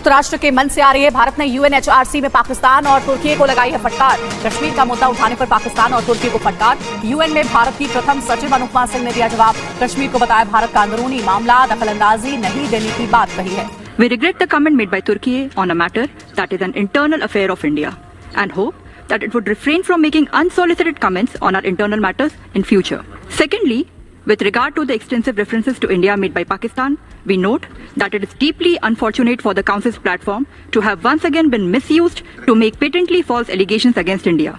संयुक्त राष्ट्र के मंच से आ रही है। भारत ने यूएनएचआरसी में पाकिस्तान और तुर्की को लगाई है फटकार। कश्मीर का मुद्दा उठाने पर पाकिस्तान और तुर्की को फटकार। यूएन में भारत की प्रथम सचिव अनुपमा सिंह ने दिया जवाब। कश्मीर को बताया भारत का अंदरूनी मामला, दखलंदाजी नहीं देने की बात कही है। We regret the comment made by Turkey on a matter that is an internal affair of India and hope that it would refrain from making unsolicited comments on our internal matters in future. Secondly, with regard to the extensive references to India made by Pakistan, we note that it is deeply unfortunate for the Council's platform to have once again been misused to make patently false allegations against India.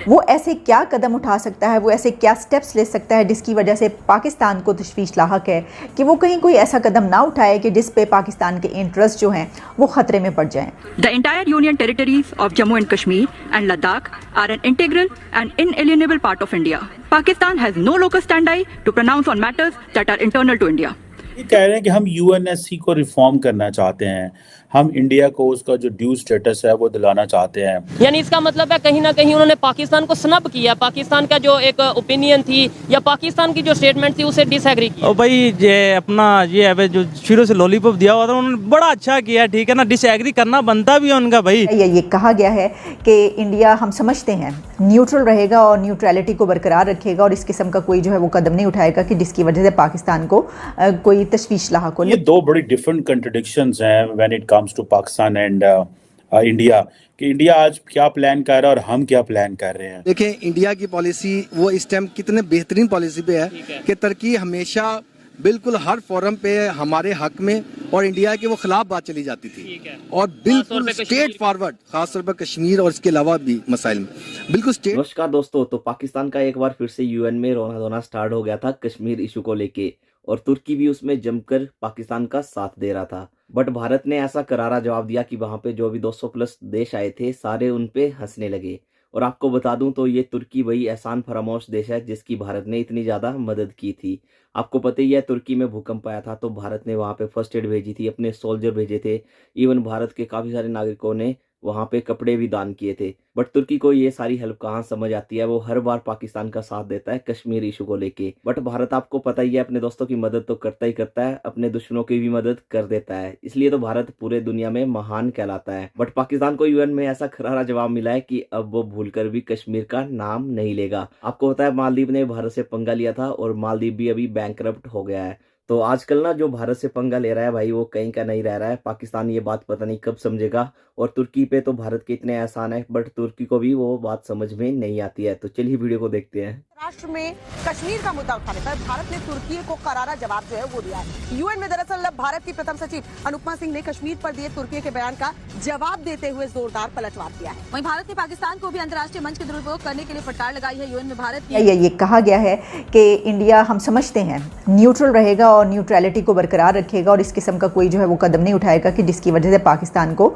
वो ऐसे क्या कदम उठा सकता है, वो ऐसे क्या steps ले सकता है जिसकी वजह से पाकिस्तान को तशवीश लाहक है कि वो कहीं कोई ऐसा कदम ना उठाए कि जिस पे पाकिस्तान के इंटरेस्ट जो हैं वो खतरे में पड़ जाएं। The entire union territories of Jammu and Kashmir and Ladakh are an integral and inalienable part of India. Pakistan has no locus standi to pronounce on matters that are internal to India. ये कह रहे हैं कि हम UNSC को reform करना चाहते हैं, हम इंडिया को उसका जो ड्यू स्टेटस है वो दिलाना चाहते हैं। यानी इसका मतलब है कहीं ना कहीं उन्होंने पाकिस्तान को स्नब किया, पाकिस्तान का जो एक ओपिनियन थी या पाकिस्तान की जो स्टेटमेंट थी उसे डिसएग्री किया। और भाई ये अपना ये है जो शुरू से लॉलीपॉप दिया हुआ था उन्होंने बड़ा अच्छा किया, ठीक है ना, डिसएग्री करना बनता भी है उनका। भाई ये कहा गया है कि इंडिया, हम समझते हैं, न्यूट्रल रहेगा और न्यूट्रलिटी को बरकरार रखेगा और इस किस्म का कोई जो है वो कदम नहीं उठाएगा कि जिसकी वजह से पाकिस्तान को कोई तशवीश लाहक हो। ये दो बड़ी डिफरेंट कंट्रडिक्शंस हैं when it comes to Pakistan and India, कि इंडिया आज क्या प्लान कर रहा है और हम क्या प्लान कर रहे हैं। देखें, इंडिया की पॉलिसी वो इस टाइम कितने बेहतरीन पॉलिसी पे है कि तुर्की हमेशा बिल्कुल हर फोरम पे हमारे हक में और इंडिया के वो खिलाफ बात चली जाती थी और बिल्कुल स्ट्रेट फॉरवर्ड, खासतौर पर कश्मीर और इसके अलावा भी मसाइल में बिल्कुल स्ट्रेट। नमस्कार दोस्तों, तो पाकिस्तान का एक बार फिर से यूएन में रोना धोना स्टार्ट हो गया था कश्मीर इशू को लेके और तुर्की भी उसमें जमकर पाकिस्तान का साथ दे रहा था। बट भारत ने ऐसा करारा जवाब दिया कि वहां पे जो भी 200 प्लस देश आए थे सारे उन पे हंसने लगे। और आपको बता दूं तो ये तुर्की वही एहसान फरामोश देश है जिसकी भारत ने इतनी ज़्यादा मदद की थी। आपको पता ही है तुर्की में भूकंप आया था तो भारत ने वहाँ पे फर्स्ट एड भेजी थी, अपने सोल्जर भेजे थे, इवन भारत के काफ़ी सारे नागरिकों ने वहाँ पे कपड़े भी दान किए थे। बट तुर्की को ये सारी हेल्प कहाँ समझ आती है, वो हर बार पाकिस्तान का साथ देता है कश्मीर इशू को लेके। बट भारत आपको पता ही है अपने दोस्तों की मदद तो करता ही करता है, अपने दुश्मनों की भी मदद कर देता है, इसलिए तो भारत पूरे दुनिया में महान कहलाता है। बट पाकिस्तान को यूएन में ऐसा करारा जवाब मिला है कि अब वो भूलकर भी कश्मीर का नाम नहीं लेगा। आपको पता है मालदीव ने भारत से पंगा लिया था और मालदीव भी अभी बैंकरप्ट हो गया है। तो आजकल ना जो भारत से पंगा ले रहा है भाई वो कहीं का नहीं रह रहा है। पाकिस्तान ये बात पता नहीं कब समझेगा और तुर्की पे तो भारत के इतने एहसान है बट तुर्की को भी वो बात समझ में नहीं आती है। तो चलिए वीडियो को देखते हैं। राष्ट्र में कश्मीर का मुद्दा उठाने पर भारत ने तुर्की को करारा जवाब जो है वो दिया है। यूएन में दरअसल भारत की प्रथम सचिव अनुपमा सिंह ने कश्मीर पर दिए तुर्की के बयान का जवाब देते हुए जोरदार पलटवार किया है। वहीं भारत ने पाकिस्तान को भी अंतर्राष्ट्रीय मंच के दुरुपयोग करने के लिए फटकार लगाई है। यूएन में भारत ये कहा गया है कि इंडिया, हम समझते हैं, न्यूट्रल रहेगा और न्यूट्रलिटी को बरकरार रखेगा और इस किस्म का कोई जो है वो कदम नहीं उठाएगा कि जिसकी वजह से पाकिस्तान को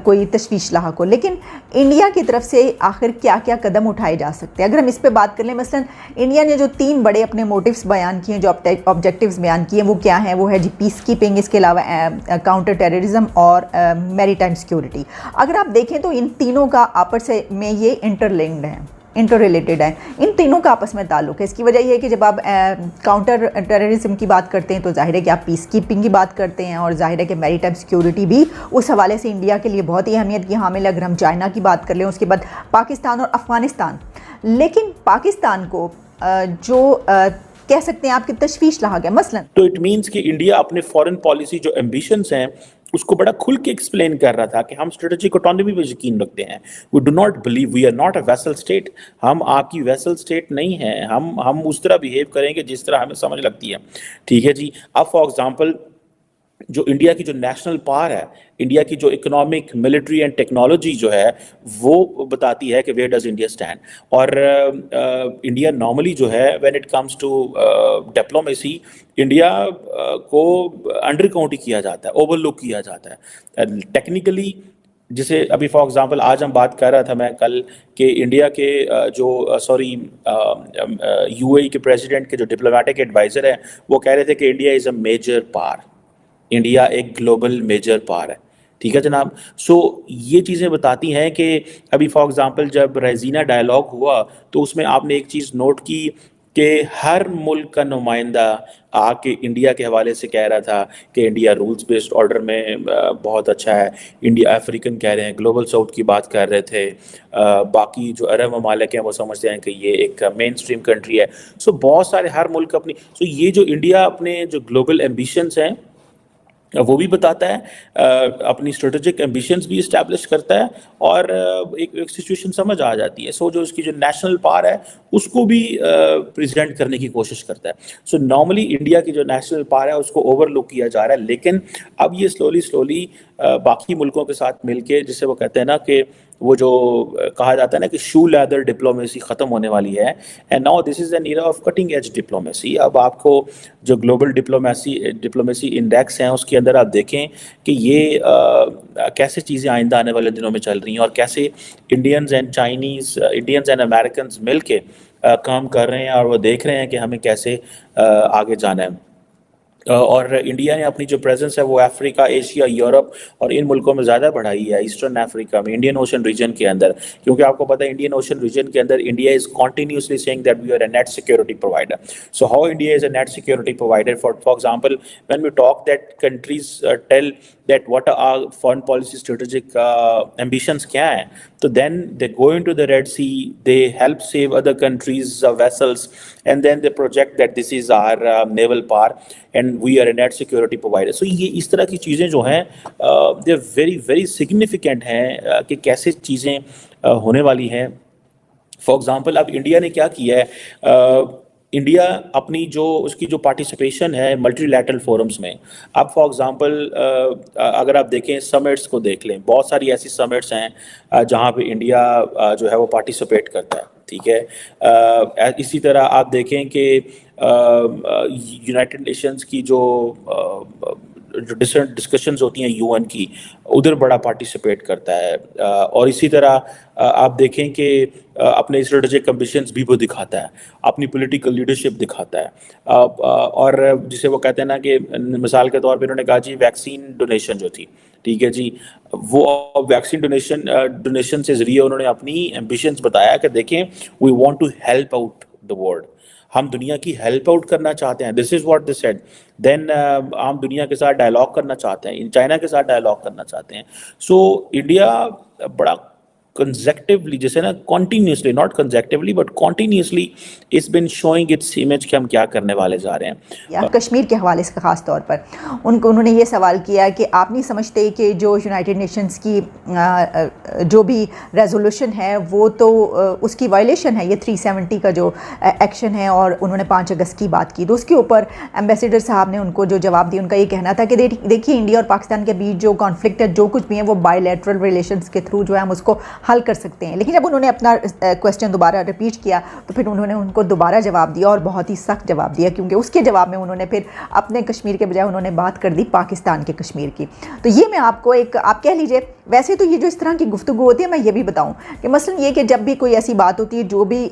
कोई तशवीश लाहक हो। लेकिन इंडिया की तरफ से आखिर क्या क्या कदम उठाए जा सकते हैं, अगर हम इस पे बात कर लें। मसलन इंडिया ने जो 3 बड़े अपने मोटिव्स बयान किए, जो ऑब्जेक्टिव्स बयान किए, वो क्या हैं? वो है जी पीस कीपिंग, इसके अलावा काउंटर टेररिज्म और मैरीटाइम सिक्योरिटी। अगर आप देखें तो इन तीनों का आपस में ये इंटरलिंक्ड है, इंटर रिलेटेड है, इन तीनों का आपस में ताल्लुक है। इसकी वजह यह है कि जब आप काउंटर टेररिज्म की बात करते हैं तो जाहिर है कि आप पीस कीपिंग की बात करते हैं और जाहिर है कि मैरीटाइम सिक्योरिटी भी उस हवाले से इंडिया के लिए बहुत ही अहमियत की हामिल है। अगर हम चाइना की बात कर लें, उसके बाद पाकिस्तान और अफ़गानिस्तान। लेकिन पाकिस्तान को जो कह सकते हैं आपकी तशवीश लाहक है मसलन, तो इट मीन्स कि इंडिया अपने फॉरेन पॉलिसी जो एम्बिशंस हैं उसको बड़ा खुल के एक्सप्लेन कर रहा था कि हम स्ट्रेटेजिक ऑटोनॉमी पे यकीन रखते हैं। We do not believe, we are not a vassal state, हम आपकी वेसल स्टेट नहीं है, हम उस तरह बिहेव करेंगे जिस तरह हमें समझ लगती है। ठीक है जी। अब फॉर एग्जांपल जो इंडिया की जो नेशनल पावर है, इंडिया की जो इकोनॉमिक, मिलिट्री एंड टेक्नोलॉजी जो है वो बताती है कि वेयर डज इंडिया स्टैंड। और इंडिया नॉर्मली जो है when it comes to diplomacy, India को अंडर काउंट किया जाता है, ओवरलुक किया जाता है टेक्निकली। जिसे अभी फॉर एग्जांपल आज हम बात कर रहा था मैं कल कि इंडिया के यूएई के प्रेसिडेंट के जो डिप्लोमेटिक एडवाइज़र हैं वो कह रहे थे कि India is a major power, India एक ग्लोबल मेजर पावर है। ठीक है जनाब। सो ये चीज़ें बताती हैं कि अभी फॉर एग्जांपल जब रेजिना डायलॉग हुआ तो उसमें आपने एक चीज़ नोट की कि हर मुल्क का नुमाइंदा आके इंडिया के हवाले से कह रहा था कि इंडिया रूल्स बेस्ड ऑर्डर में बहुत अच्छा है, इंडिया अफ्रीकन कह रहे हैं, ग्लोबल साउथ की बात कर रहे थे, बाकी जो अरब ममालिक हैं वो समझते हैं कि ये एक मेन स्ट्रीम कंट्री है। सो बहुत सारे हर मुल्क अपनी, सो ये जो इंडिया अपने जो ग्लोबल एम्बिशंस हैं वो भी बताता है, अपनी स्ट्रेटेजिक एम्बिशंस भी इस्टेब्लिश करता है, और एक सिचुएशन समझ आ जाती है। सो जो इसकी जो नेशनल पावर है उसको भी प्रेजेंट करने की कोशिश करता है। सो नॉर्मली इंडिया की जो नेशनल पावर है उसको ओवरलुक किया जा रहा है, लेकिन अब ये स्लोली बाकी मुल्कों के साथ मिलके, जिसे वो कहते हैं ना कि वो जो कहा जाता है ना कि शू लेदर डिप्लोमेसी ख़त्म होने वाली है, and now this is an era of cutting edge diplomacy. अब आपको जो ग्लोबल डिप्लोमेसी इंडेक्स हैं उसके अंदर आप देखें कि ये कैसे चीज़ें आइंदा आने वाले दिनों में चल रही हैं, और कैसे इंडियंस एंड अमेरिकन मिल के काम कर रहे हैं, और वो देख रहे हैं कि हमें कैसे आगे जाना है। और इंडिया ने अपनी जो प्रेजेंस है वो अफ्रीका, एशिया, यूरोप और इन मुल्कों में ज़्यादा बढ़ाई है, ईस्टर्न अफ्रीका में, इंडियन ओशन रीजन के अंदर, क्योंकि आपको पता है इंडियन ओशन रीजन के अंदर India is continuously saying that we are a net security provider. So how India is a net security provider? For example, when we talk that countries tell that what are foreign policy strategic ambitions क्या है, तो then they go into the Red Sea, they help save other countries vessels, and then they project that this is our naval power and we are a net security provider. So ये इस तरह की चीज़ें जो हैं they are very very significant हैं कि कैसे चीज़ें होने वाली हैं। फॉर एग्जांपल, अब इंडिया ने क्या किया है, इंडिया अपनी जो उसकी जो पार्टिसिपेशन है मल्टीलैटरल फोरम्स में, अब फॉर एग्जांपल अगर आप देखें समिट्स को देख लें, बहुत सारी ऐसी समिट्स हैं जहां पे इंडिया जो है वो पार्टिसिपेट करता है, ठीक है। इसी तरह आप देखें कि यूनाइटेड नेशंस की जो डिस्कशंस होती हैं यूएन की, उधर बड़ा पार्टिसिपेट करता है, और इसी तरह आप देखें कि अपने स्ट्रेटेजिक एम्बिशंस भी वो दिखाता है, अपनी पॉलिटिकल लीडरशिप दिखाता है, और जिसे वो कहते हैं ना कि मिसाल के तौर पे उन्होंने कहा जी वैक्सीन डोनेशन जो थी, ठीक है जी, वो वैक्सीन डोनेशन से ज़रिए उन्होंने अपनी एम्बिशंस बताया कि देखें we want to help out the world, हम दुनिया की हेल्प आउट करना चाहते हैं, this is what they said. Then हम दुनिया के साथ डायलॉग करना चाहते हैं, चाइना के साथ डायलॉग करना चाहते हैं। सो इंडिया बड़ा कंसेक्टिवली, जैसे ना continuously, not consecutively but continuously it's been showing its image कि हम क्या करने वाले जा रहे हैं। या कश्मीर के हवाले से ख़ास तौर पर उन्होंने ये सवाल किया कि आप नहीं समझते कि जो यूनाइटेड नेशंस की जो भी रेजोल्यूशन है वो तो उसकी वायलेशन है, ये 370 का जो एक्शन है, और उन्होंने 5 अगस्त की बात की, तो उसके ऊपर एम्बेसडर साहब ने उनको जो जवाब दिया, उनका ये कहना था कि देखिए इंडिया और पाकिस्तान के बीच जो कॉन्फ्लिक्ट है, जो कुछ भी है वो बायलैटरल रिलेशंस के थ्रू जो है हम उसको हल कर सकते हैं। लेकिन जब उन्होंने अपना क्वेश्चन दोबारा रिपीट किया तो फिर उन्होंने उनको दोबारा जवाब दिया, और बहुत ही सख्त जवाब दिया, क्योंकि उसके जवाब में उन्होंने फिर अपने कश्मीर के बजाय उन्होंने बात कर दी पाकिस्तान के कश्मीर की। तो ये मैं आपको एक, आप कह लीजिए, वैसे तो ये जो इस तरह की गुफ्तगू होती है, मैं ये भी बताऊं कि मसलन ये कि जब भी कोई ऐसी बात होती है, जो भी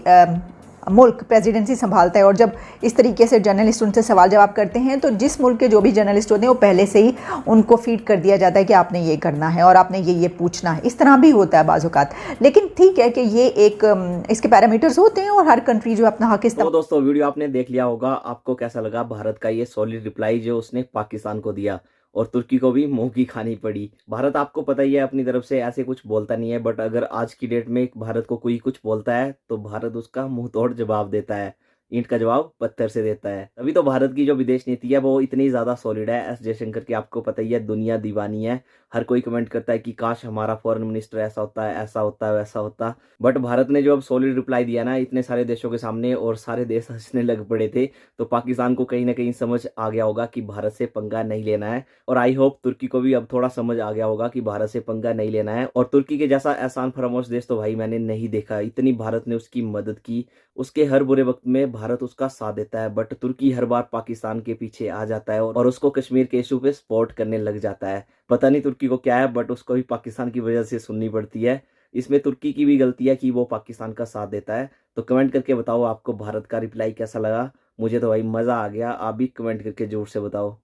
मुल्क प्रेसिडेंसी संभालता है, और जब इस तरीके से जर्नलिस्ट उनसे सवाल जवाब करते हैं, तो जिस मुल्क के जो भी जर्नलिस्ट होते हैं वो पहले से ही उनको फीड कर दिया जाता है कि आपने ये करना है और आपने ये पूछना है। इस तरह भी होता है बाज़ औक़ात, लेकिन ठीक है कि ये एक इसके पैरामीटर्स होते हैं और हर कंट्री जो अपना हक इस्तेमाल। तो दोस्तों वीडियो आपने देख लिया होगा, आपको कैसा लगा भारत का ये सॉलिड रिप्लाई जो उसने पाकिस्तान को दिया, और तुर्की को भी मुंह की खानी पड़ी। भारत आपको पता ही है अपनी तरफ से ऐसे कुछ बोलता नहीं है, बट अगर आज की डेट में भारत को कोई कुछ बोलता है तो भारत उसका मुंह तोड़ जवाब देता है, ईंट का जवाब पत्थर से देता है। अभी तो भारत की जो विदेश नीति है वो इतनी ज़्यादा सॉलिड है, एस जयशंकर की आपको पता ही है, दुनिया दीवानी है, हर कोई कमेंट करता है कि काश हमारा फॉरेन मिनिस्टर ऐसा होता है, ऐसा होता है, वैसा होता। बट भारत ने जो अब सॉलिड रिप्लाई दिया ना इतने सारे देशों के सामने, और सारे देश हंसने लग पड़े थे, तो पाकिस्तान को कहीं ना कहीं समझ आ गया होगा कि भारत से पंगा नहीं लेना है, और आई होप तुर्की को भी अब थोड़ा समझ आ गया होगा कि भारत से पंगा नहीं लेना है। और तुर्की के जैसा एहसान फरामोश देश तो भाई मैंने नहीं देखा, इतनी भारत ने उसकी मदद की, उसके हर बुरे वक्त में भारत उसका साथ देता है, बट तुर्की हर बार पाकिस्तान के पीछे आ जाता है और उसको कश्मीर के इशू पे सपोर्ट करने लग जाता है। पता नहीं तुर्की को क्या है, बट उसको भी पाकिस्तान की वजह से सुननी पड़ती है। इसमें तुर्की की भी गलती है कि वो पाकिस्तान का साथ देता है। तो कमेंट करके बताओ आपको भारत का रिप्लाई कैसा लगा। मुझे तो भाई मज़ा आ गया, आप भी कमेंट करके जोर से बताओ।